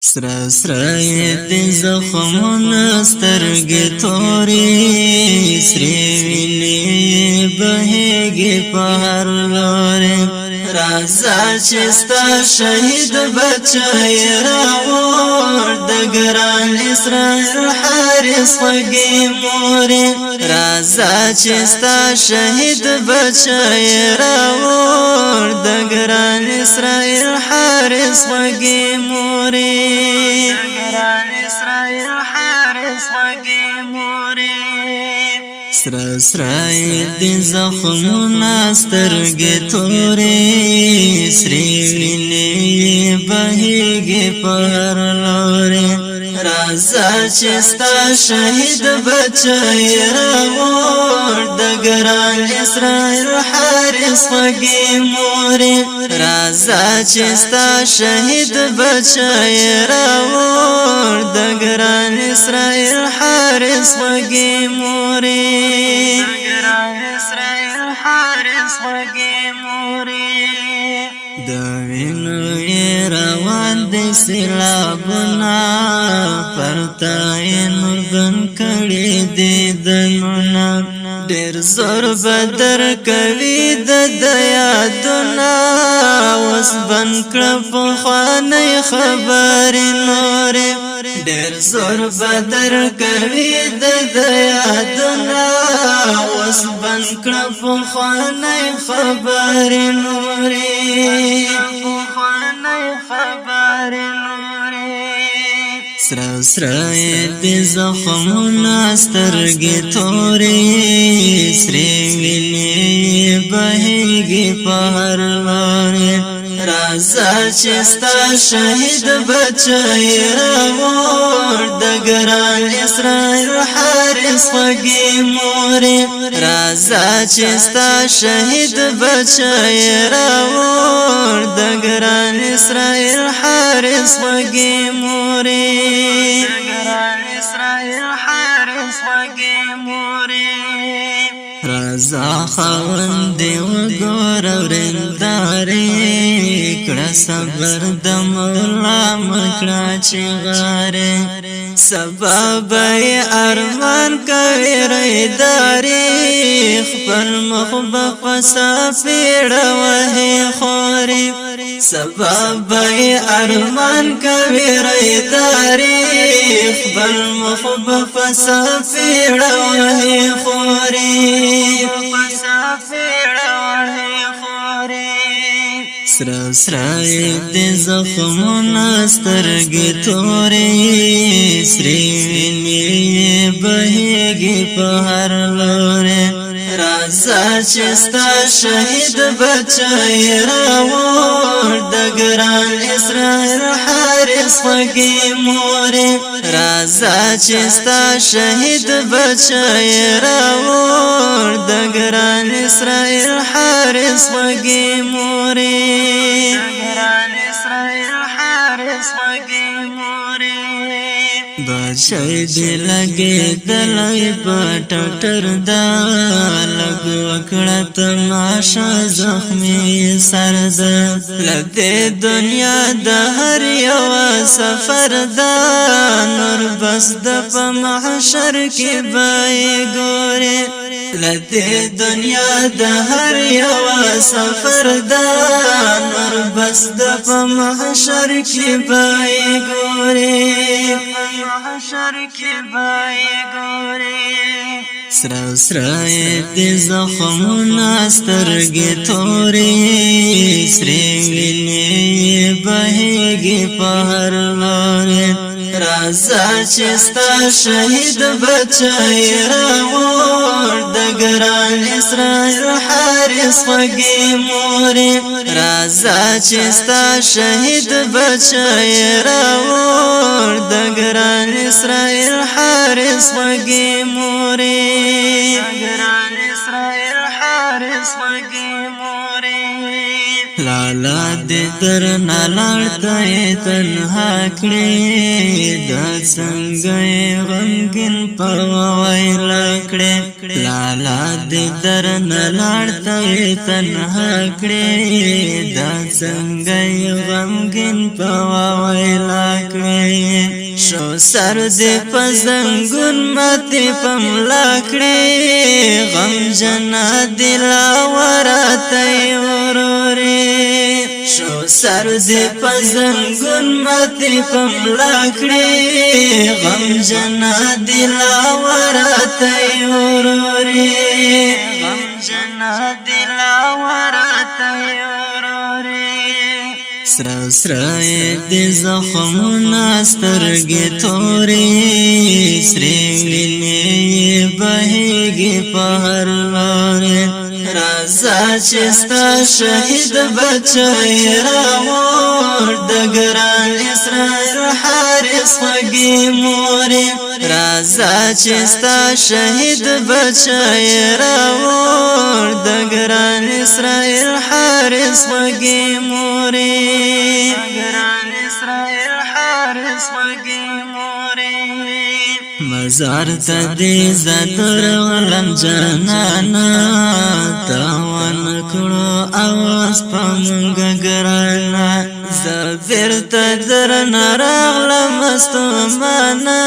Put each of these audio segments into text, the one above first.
سرا سرا د زخمونه سترګې تورې سرې وینې بهېږي په هر لورې راځه چې ستا شهید بچی راوړ د ګران اسرائیل حارس خوږې مورې راځه چې ستا شهید بچی راوړ د ګران اسرائیل حارس خوږې مورې سرا سرا د زخمونه سترګې تورې سرې وینې بهېږي په هر لورې راځه چې ستا شهید بچی راوړ د ګران اسرائیل حارس خوږې مورې راځه چې ستا شهید بچی راوړ د ګران اسرائیل حارس خوږې مورې د وینو روان دي سیلابونه پرته نور بن کړي دي دنونه ډېر زور بدر کوي د یادونه اوس بن کړه پخوانۍ خبرې نورې ډېر زور بدر کوي د یادونه اوس بن کړه پخوانۍ خبرې نورې سرا سرا د زخمونه سترګې تورې سرې وینې بهېږي په هر لورې راځه چې ستا شهید بچی راوړ د ګران اسرائیل حارس خوږې مورې راځه چې ستا شهید بچی راوړ د ګران اسرائیل حارس خوږې مورې رضا خوند وګور ورندارې کړه صبر د مولا مکړه چې غاره سبب ارمان کوي ریدارې خپل مخ بقصا پیړه وهي خوري سبب ارمان کوي ریدارې خپل مخ بقصا پیړه وهي خوري سرا سرا د زخمونه سترګې تورې سرې وینې بهېږي په هر لورې راځه چې ستا شهید بچی راوړ د ګران اسرائیل حارس خوږې مورې راځه چې ستا شهید بچی راوړ د ګران اسرائیل حارس خوږې مورې بچی دی لگی دلی پا ٹکٹر دا لگ وکڑا تماشا زخمی سر دا لدے دنیا دا ہر یو سفر دا نور بس دا پا محشر کی بائی گورے لدے دنیا دا ہر یو سفر دا نور بس دا پا محشر کی بائی گورے سرا سرا د زخمونه سترګې تورې سرې وینې بهېږي په هر لورې راځه چې ستا شهید بچی راوړ د ګران اسرائیل حارس خوږې مورې راځه چې ستا شهید بچی راوړ د ګران اسرائیل حارس خوږې مورې لا لالا دې درنه لاړته یې تنها کړې دا څنګه یې غمګین په ویله کړې لالا دې درنه لاړته یې تنها کړې دا څنګه یې غمګین په ویله کړې شو سر دې په زنګون ماتې په ملا کړې غم جنا دلا ورته ورورې شو سر دې په زنګون ماتې په ملا کړې غم جنا دلا ورته ورورې غم جنا دلا ورته ورورې سره سره دې زخمونه سترګې تورې سرې وینې بهېږي په هر لورې راځه چې ستا شهید بچی راوړ د ګران اسرائیل حارس خوږې مورې راځه چې ستا شهید بچی راوړ د ګران اسرائیل حارس خوږې مورې ګران اسرائیل حارس خوږې مورې مزار ته دې زدر ولم جانانا تاوان کړو اواز په مونږ ګرانا زبر ته درنه راغلم ستومانه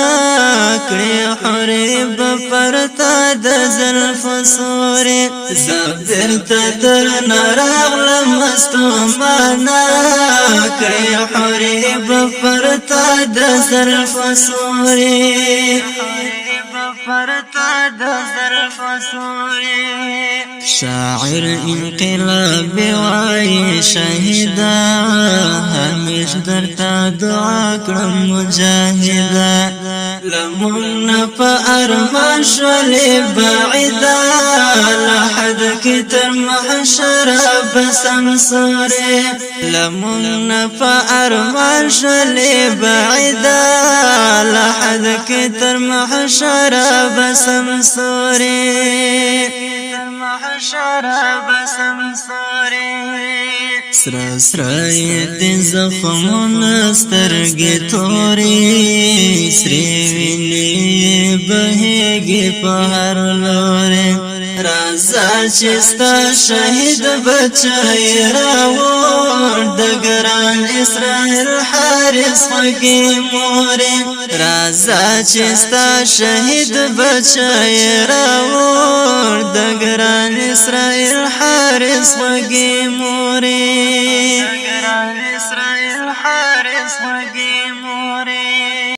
کړې حورې به پرتا د زلفو سورې زبر ته درنه راغلم ستومانه کړې حورې به پرتا د زلفو سورې فرتا د زلفو سورې شاعر انقلاب وای شهیدا همیش درته دعا کړم مجاهدا لمن په ارمان شولې بعیدا لحد کې تر محشر بسم سورې لمن په ارمان شولې بعیدا لحد کې تر محشر بسم سورې تر محشر بسم سورې سره سره دې زخمونه سترګې تورې سرې وینې بهېږي په هر لورې راځه چې ستا شهید بچی راوړ د ګران اسرائیل حارس خوږې مورې راځه چې ستا شهید بچی راوړ د ګران اسرائیل حارس خوږې مورې